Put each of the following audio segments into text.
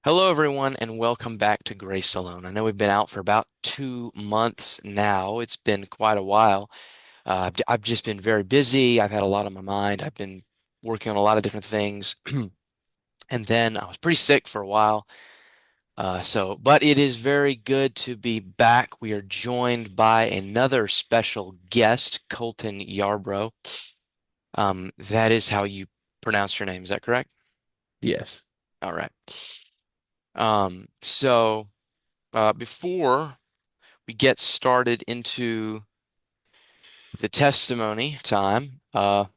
Hello, everyone, and welcome back to Grace Alone. I know we've been out for about 2 months now. It's been quite a while. I've just been very busy. I've had a lot on my mind. I've been working on a lot of different things. And then I was pretty sick for a while. But it is very good to be back. We are joined by another special guest, Colton Yarbrough. That is how you pronounce your name. Is that correct? Yes. All right. Before we get started into the testimony time, another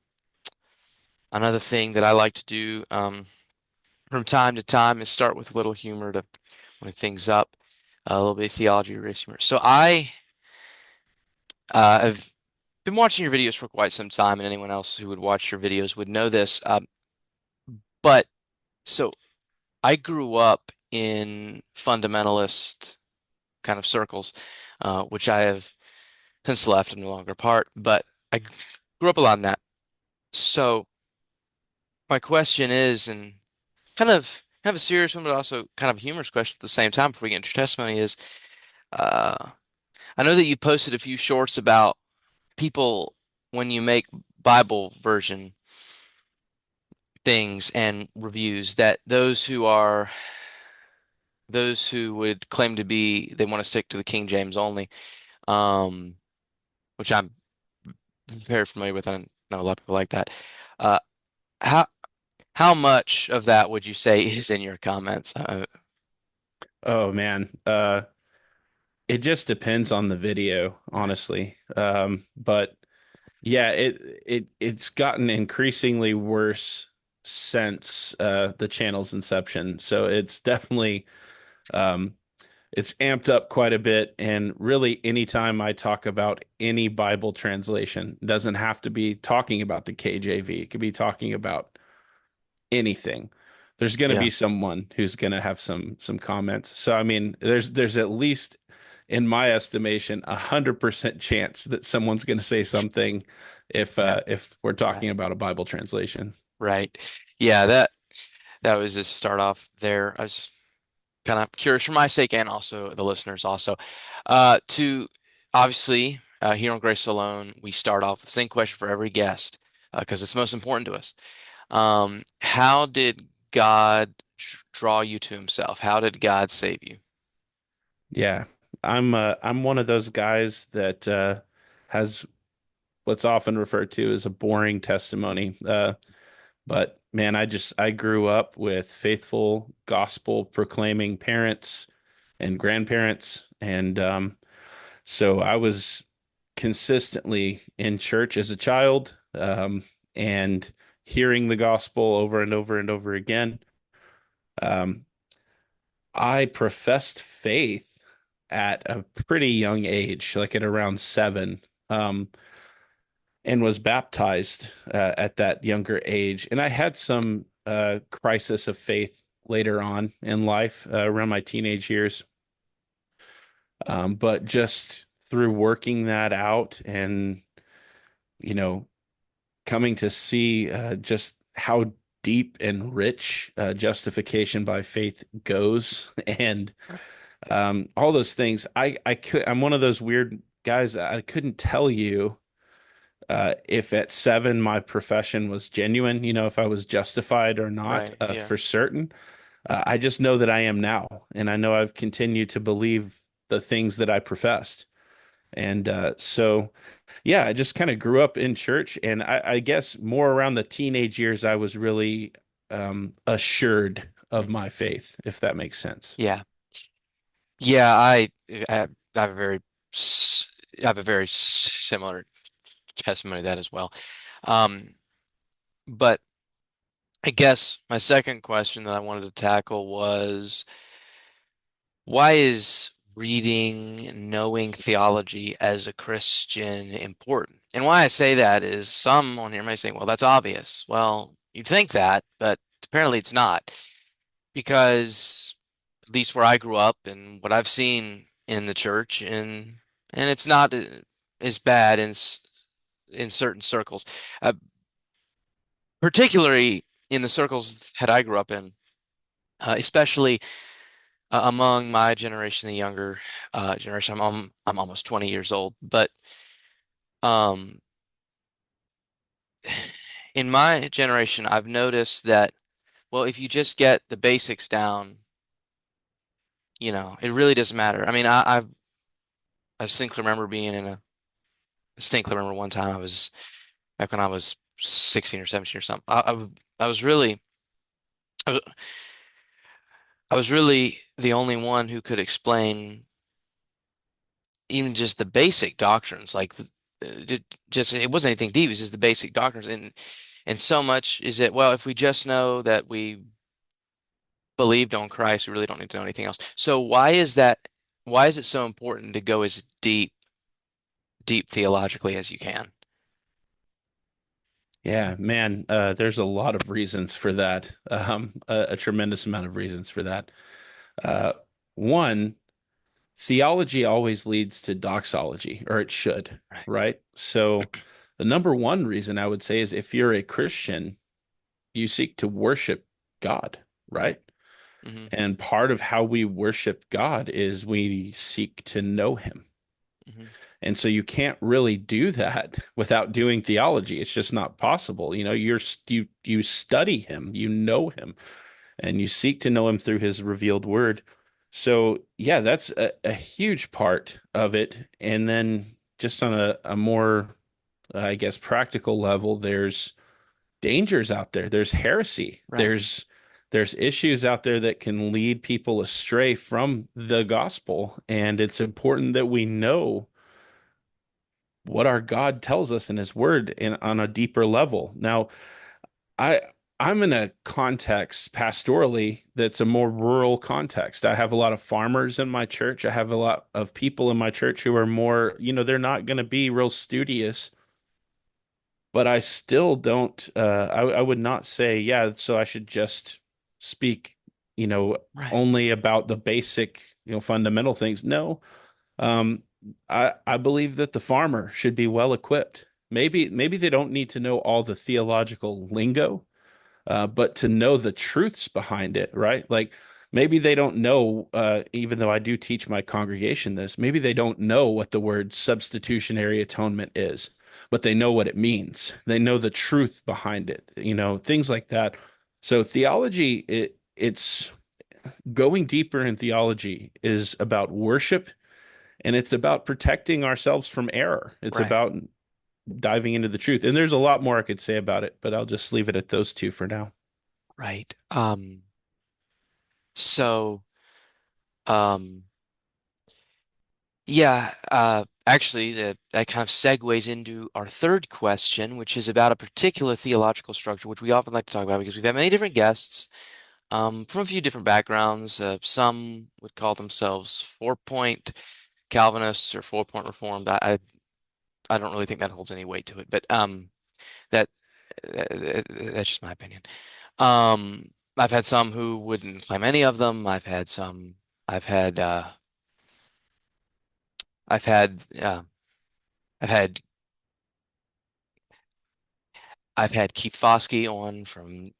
thing that I like to do from time to time is start with a little humor to wind things up, a little bit of theology, race humor. Have been watching your videos for quite some time, and anyone else who would watch your videos would know this. But so I grew up in fundamentalist kind of circles, which I have since left. I'm no longer part, but I grew up a lot in that. So my question is, and kind of a serious one, but also kind of a humorous question at the same time before we get into your testimony is, uh, I know that you posted a few shorts about people when you make Bible version things and reviews that those who would claim to be they want to stick to the King James only, um, which I'm very familiar with. I know a lot of people like that. Uh, how how much of that would you say is in your comments? Oh man. It just depends on the video, honestly. But yeah, it's gotten increasingly worse since the channel's inception. So it's definitely um it's amped up quite a bit. And really, anytime I talk about any Bible translation, it doesn't have to be talking about the KJV. It could be talking about anything. There's going to Yeah, be someone who's going to have some comments. So I mean, there's at least, in my estimation, 100% chance that someone's going to say something yeah, if we're right, talking about a Bible translation. right. Yeah, that was just start off there. I was kind of curious for my sake and also the listeners also. To obviously here on Grace Alone, we start off with the same question for every guest because it's most important to us. How did God draw you to Himself? How did God save you? Yeah, I'm one of those guys that has what's often referred to as a boring testimony. But man, I grew up with faithful gospel proclaiming parents and grandparents, and so I was consistently in church as a child, and hearing the gospel over and over and over again. Um, I professed faith at a pretty young age, like at around 7. And was baptized at that younger age. And I had some crisis of faith later on in life, around my teenage years. But just through working that out and, you know, coming to see just how deep and rich justification by faith goes and all those things, I'm one of those weird guys that I couldn't tell you if at 7 my profession was genuine, if I was justified or not, Right, yeah, for certain. I just know that I am now, and I know I've continued to believe the things that I professed. And yeah, I just kind of grew up in church, and I guess more around the teenage years, I was really assured of mhm, my faith, if that makes sense. yeah, yeah. I have a very I have a very similar testimony to that as well. Um, but I guess my second question that I wanted to tackle was why is reading, knowing theology as a Christian important? And why I say that is some on here may say, well, that's obvious. Well, you'd think that, but apparently it's not. Because at least where I grew up and what I've seen in the church, and it's not as bad in certain circles, uh, particularly in the circles that I grew up in. especially among my generation, the younger generation. I'm almost 20 years old, but um, in my generation, I've noticed that, well, if you just get the basics down, it really doesn't matter. I mean, I distinctly remember being in a I distinctly remember one time I was back when I was 16 or 17 or something. I was really I was, I was really the only one who could explain even just the basic doctrines, like just it wasn't anything deep. It was just the basic doctrines, and so much is it. Well, if we just know that we believed on Christ, we really don't need to know anything else. So why is that? Why is it so important to go as deep theologically as you can? Yeah, man, there's a lot of reasons for that. A tremendous amount of reasons for that. Uh, One, theology always leads to doxology, or it should, Right. right? So, the number one reason I would say is if you're a Christian, you seek to worship God, Right. right? Hmm. And part of how we worship God is we seek to know him. Hmm. And so you can't really do that without doing theology. It's just not possible. You know, you study him, you know him, and you seek to know him through his revealed word. So yeah, that's a huge part of it. And then just on a more, I guess, practical level, there's dangers out there. There's heresy. Right. There's issues out there that can lead people astray from the gospel. And it's important that we know what our God tells us in his word on a deeper level. Now, I I'm in a context pastorally that's a more rural context. I have a lot of farmers in my church. I have a lot of people in my church who are more, they're not going to be real studious, but I still don't I would not say, yeah, so I should just speak, you know, Right. only about the basic, fundamental things. No, um, I believe that the farmer should be well equipped. Maybe they don't need to know all the theological lingo, but to know the truths behind it, right? Like maybe they don't know, even though I do teach my congregation this, maybe they don't know what the word substitutionary atonement is, but they know what it means. They know the truth behind it, things like that. So theology, it's going deeper in theology is about worship and it's about protecting ourselves from error. It's Right. about diving into the truth. And there's a lot more I could say about it, but I'll just leave it at those two for now. Right. So, um, yeah, actually, that kind of segues into our third question, which is about a particular theological structure, which we often like to talk about because we've had many different guests, from a few different backgrounds. Some would call themselves four-point Calvinists or four-point Reformed. I don't really think that holds any weight to it, but that, that's just my opinion. I've had some who wouldn't claim any of them. I've had, I've had, I've had, I've had Keith Foskey on from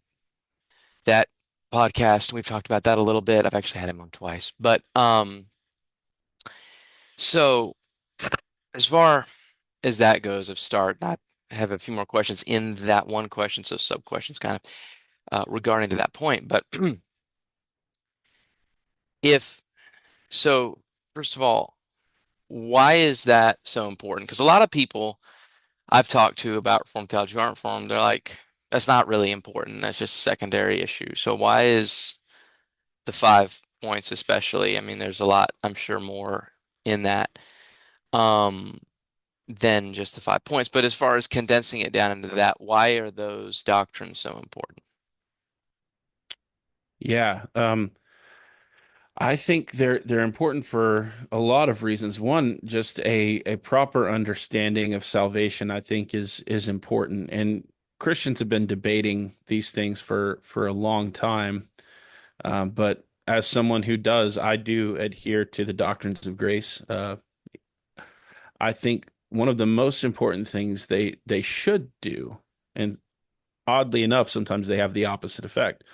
that podcast. We've talked about that a little bit. I've actually had him on twice, but so as far as that goes of start, I have a few more questions in that one question, so sub questions kind of regarding to that point. But if so, first of all, why is that so important? Because a lot of people I've talked to about Reformed theology who aren't Reformed, they're like, that's not really important. That's just a secondary issue. So why is the 5 points especially? I mean, there's a lot, I'm sure, more in that um, than just the 5 points. But as far as condensing it down into that, why are those doctrines so important? Yeah, I think they're important for a lot of reasons. One, just a proper understanding of salvation, I think is important. And Christians have been debating these things for a long time. But as someone who does, I do adhere to the doctrines of grace. I think one of the most important things they should do, and oddly enough, sometimes they have the opposite effect.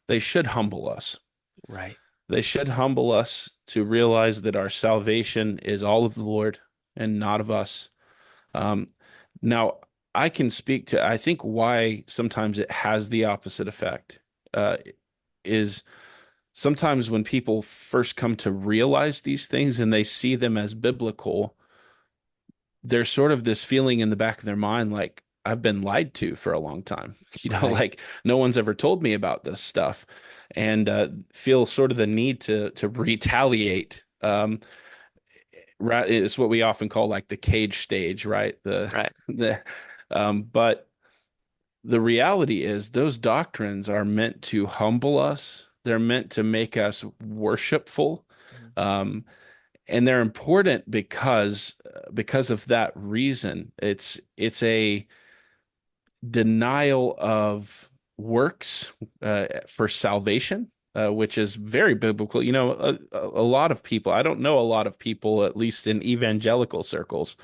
They should humble us. Right. They should humble us to realize that our salvation is all of the Lord and not of us. Um, now, I can speak to, I think, why sometimes it has the opposite effect uh, is sometimes when people first come to realize these things and they see them as biblical, there's sort of this feeling in the back of their mind like, I've been lied to for a long time. Right. Like no one's ever told me about this stuff, and feel sort of the need to retaliate. It's what we often call like the cage stage, right? Right. The but the reality is those doctrines are meant to humble us. They're meant to make us worshipful. Mhm. Um, and they're important because of that reason. It's a denial of works for salvation, which is very biblical. A lot of people, I don't know a lot of people, at least in evangelical circles,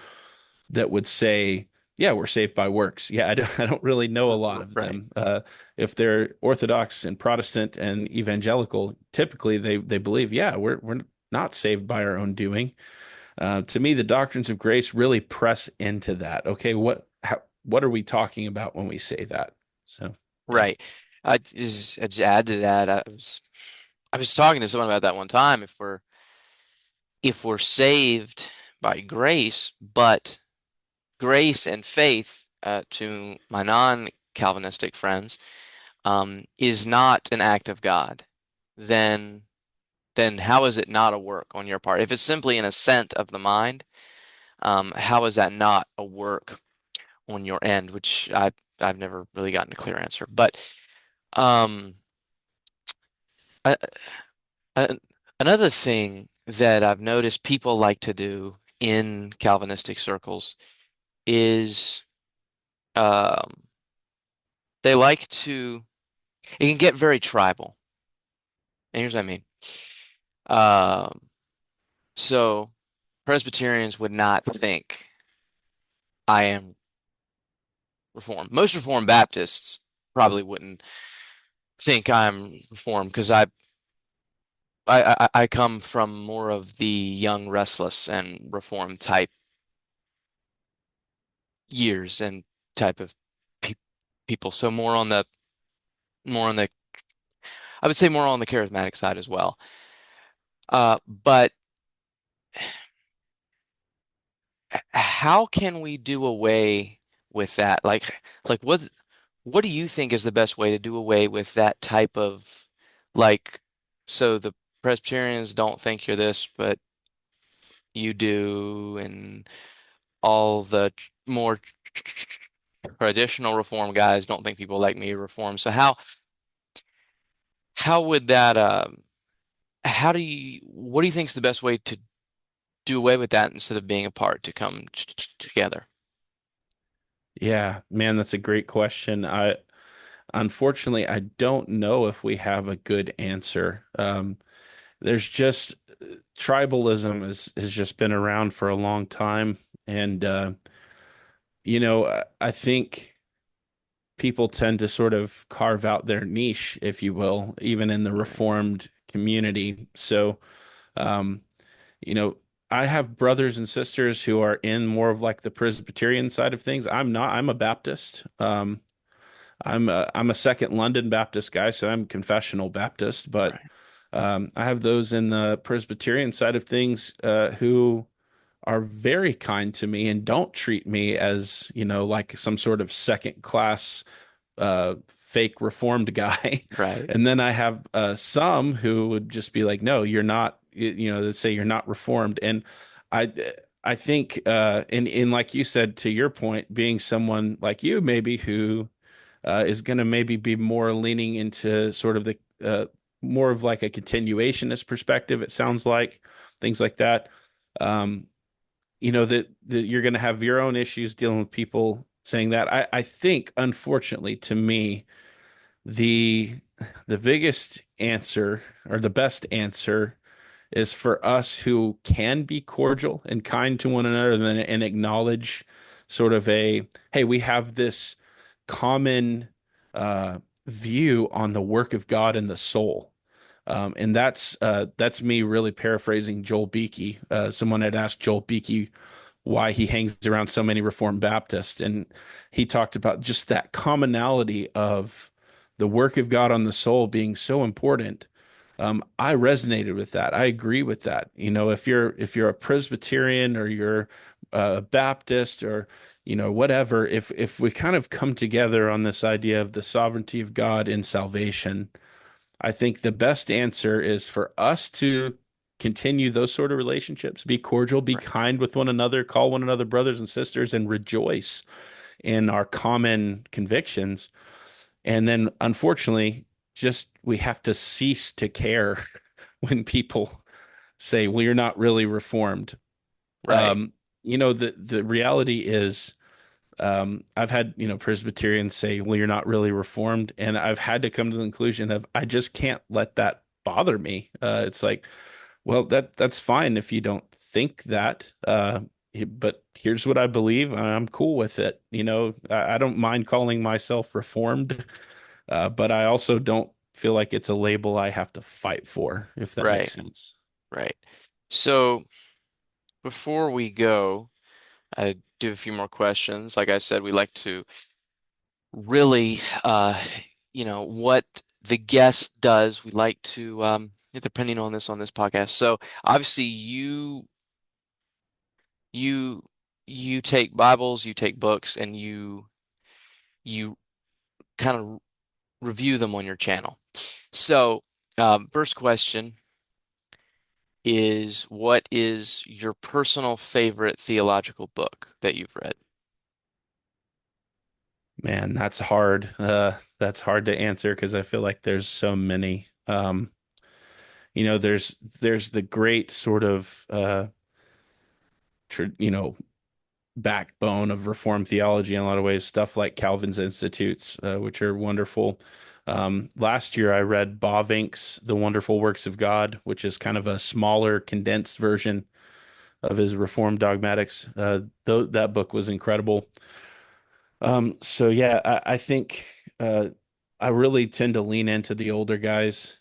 that would say, yeah, we're saved by works. Yeah, I don't really know a lot of Right. them. If they're Orthodox and Protestant and evangelical, typically they believe, yeah, we're not saved by our own doing. To me, the doctrines of grace really press into that. Okay, what are we talking about when we say that? So, yeah. Right. I just add to that. I was talking to someone about that one time. If we're saved by grace, but grace and faith, to my non-Calvinistic friends, is not an act of God, then how is it not a work on your part? If it's simply an assent of the mind, how is that not a work on your end? Which I've never really gotten a clear answer. But um, I, I, another thing that I've noticed people like to do in Calvinistic circles is um, they like to. It can get very tribal, and here's what I mean. Um, so Presbyterians would not think I am Reformed. Most Reformed Baptists probably wouldn't think I'm Reformed because I come from more of the young, restless, and Reformed type years and type of pe people. So more on the I would say more on the charismatic side as well. But how can we do away with that? Like what do you think is the best way to do away with that type of like so the Presbyterians don't think you're this, but you do, and all the more traditional reform guys don't think people like me reform. So how would that how do you what do you think is the best way to do away with that instead of being apart to come together? Yeah, man, that's a great question. Unfortunately, I don't know if we have a good answer. There's just tribalism has just been around for a long time, and I think people tend to sort of carve out their niche, if you will, even in the Right. Reformed community. So, um, you know, I have brothers and sisters who are in more of like the Presbyterian side of things. I'm not. I'm a Baptist. I'm a second London Baptist guy, so I'm confessional Baptist. But Right. I have those in the Presbyterian side of things who are very kind to me and don't treat me as, like some sort of second class fake reformed guy. Right. And then I have some who would just be like, no, you're not, they say you're not reformed. And I I think in like you said, to your point, being someone like you maybe who is going to maybe be more leaning into sort of the more of like a continuationist perspective, it sounds like, things like that. Um, that you're going to have your own issues dealing with people saying that. I think, unfortunately, to me, the the biggest answer or the best answer is for us who can be cordial and kind to one another and acknowledge sort of a, hey, we have this common uh, view on the work of God in the soul. And that's me really paraphrasing Joel Beakey. Someone had asked Joel Beakey why he hangs around so many Reformed Baptists, and he talked about just that commonality of the work of God on the soul being so important. I resonated with that. I agree with that. You know, if you're a Presbyterian or you're a Baptist or whatever, if we kind of come together on this idea of the sovereignty of God in salvation, I think the best answer is for us to continue those sort of relationships, be cordial, be Right. kind with one another, call one another brothers and sisters, and rejoice in our common convictions. And then, unfortunately, just we have to cease to care when people say, well, you're not really reformed. Right. The reality is, I've had, Presbyterians say, well, you're not really reformed. And I've had to come to the conclusion of I just can't let that bother me. It's like, well, that's fine if you don't think that. But here's what I believe, and I'm cool with it. I don't mind calling myself reformed, but I also don't feel like it's a label I have to fight for, if that Right. makes sense. Right. So before we go, I do have a few more questions. Like I said, we like to really, what the guest does. We like to, depending on this podcast. So obviously, you, you take Bibles, you take books, and you kind of review them on your channel. So, first question is, what is your personal favorite theological book that you've read? Man, that's hard. That's hard to answer because I feel like there's so many. There's the great sort of tr backbone of Reformed theology in a lot of ways, stuff like Calvin's Institutes, which are wonderful. Last year I read Bavinck's The Wonderful Works of God, which is kind of a smaller, condensed version of his Reformed dogmatics. That book was incredible. So yeah, I think I really tend to lean into the older guys.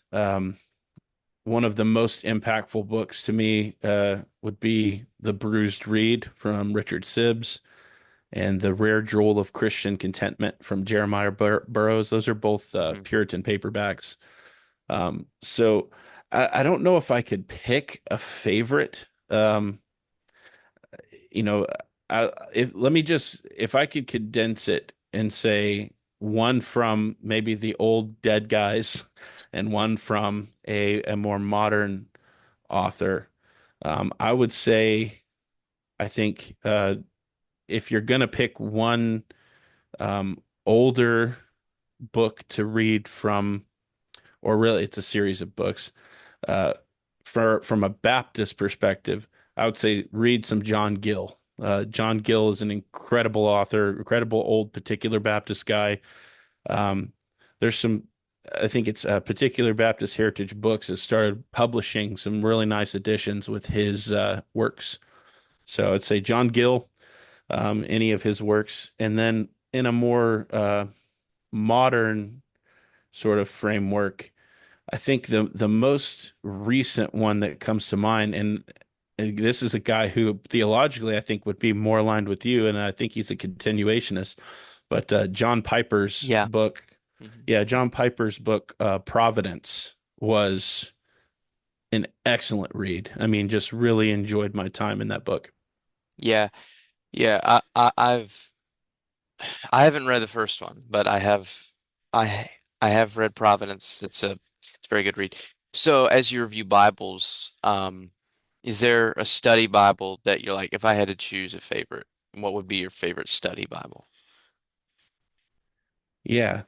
One of the most impactful books to me would be The Bruised Reed from Richard Sibbes and The Rare Jewel of Christian Contentment from Jeremiah Burroughs. Those are both Mm, Puritan paperbacks. So I don't know if I could pick a favorite. You know, if I could condense it and say one from maybe the old dead guys and one from a more modern author, I would say I think if you're gonna pick one older book to read from, or really it's a series of books, uh, from a Baptist perspective, I would say read some John Gill. John Gill is an incredible author, incredible old particular Baptist guy. Um, there's some, I think it's Particular Baptist Heritage Books has started publishing some really nice editions with his works. So I'd say John Gill, any of his works, and then in a more modern sort of framework, I think the most recent one that comes to mind, and this is a guy who theologically I think would be more aligned with you, and I think he's a continuationist. But John Piper's yeah. book, Mhm. yeah, John Piper's book, Providence, was an excellent read. I mean, just really enjoyed my time in that book. Yeah. Yeah. I haven't read the first one, but I I have read Providence. It's a very good read. So as you review Bibles, is there a study Bible that you're like, if I had to choose a favorite, what would be your favorite study Bible? Yeah,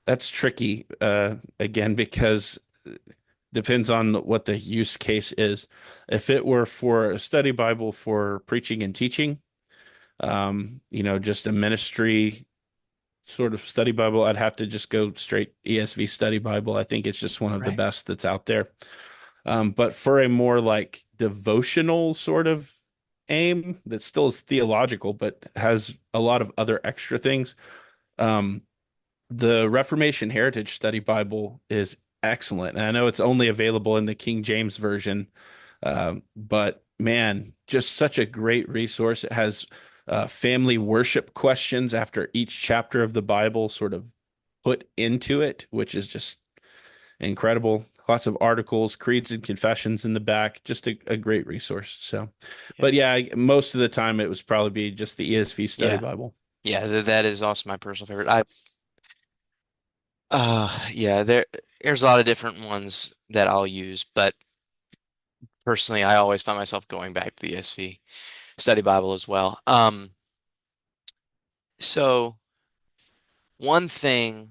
that's tricky again because depends on what the use case is. If it were for a study Bible for preaching and teaching, just a ministry sort of study Bible, I'd have to just go straight ESV study Bible. I think it's just one of the Right. best that's out there. But for a more like devotional sort of aim that still is theological, but has a lot of other extra things, um, the Reformation Heritage Study Bible is excellent. And I know it's only available in the King James version, but man, just such a great resource. It has family worship questions after each chapter of the Bible sort of put into it, which is just incredible. Lots of articles, creeds, and confessions in the back. Just a great resource. So, Yeah. but yeah, most of the time it was probably be just the ESV Study Yeah. Bible. Yeah, that is also my personal favorite. Yeah, there's a lot of different ones that I'll use, but personally, I always find myself going back to the ESV Study Bible as well. So one thing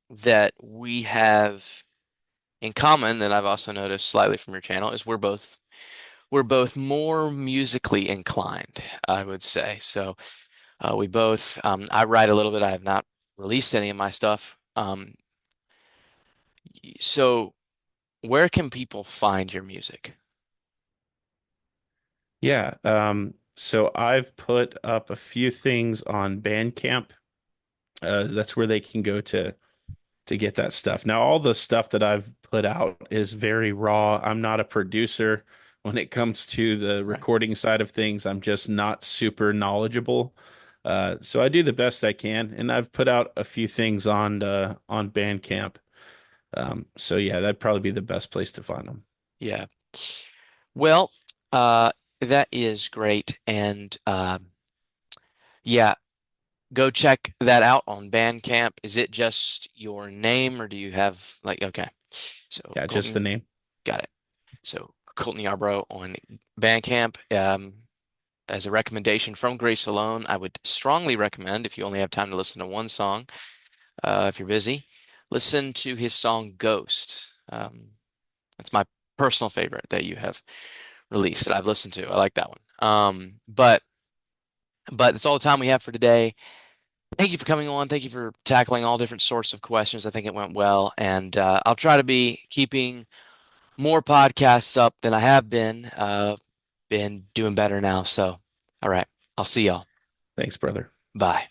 that we have in common that I've also noticed slightly from your channel is we're both more musically inclined, I would say. So we both I write a little bit. I have not released any of my stuff. So where can people find your music? Yeah. So I've put up a few things on Bandcamp. That's where they can go to get that stuff. Now, all the stuff that I've put out is very raw. I'm not a producer when it comes to the Right. recording side of things. I'm just not super knowledgeable. So I do the best I can, and I've put out a few things on Bandcamp. So yeah, that'd probably be the best place to find them. Yeah. Well, uh, that is great, and yeah, go check that out on Bandcamp. Is it just your name, or do you have like okay? So Yeah, just the Colton, name. got it. So Colton Yarbrough on Bandcamp. As a recommendation from Grace Alone, I would strongly recommend if you only have time to listen to one song, if you're busy, listen to his song Ghost. That's my personal favorite that you have released that I've listened to. I like that one. But that's all the time we have for today. Thank you for coming on. Thank you for tackling all different sorts of questions. I think it went well, and I'll try to be keeping more podcasts up than I have been. Been doing better now. So, all right, I'll see y'all. Thanks, brother. Bye.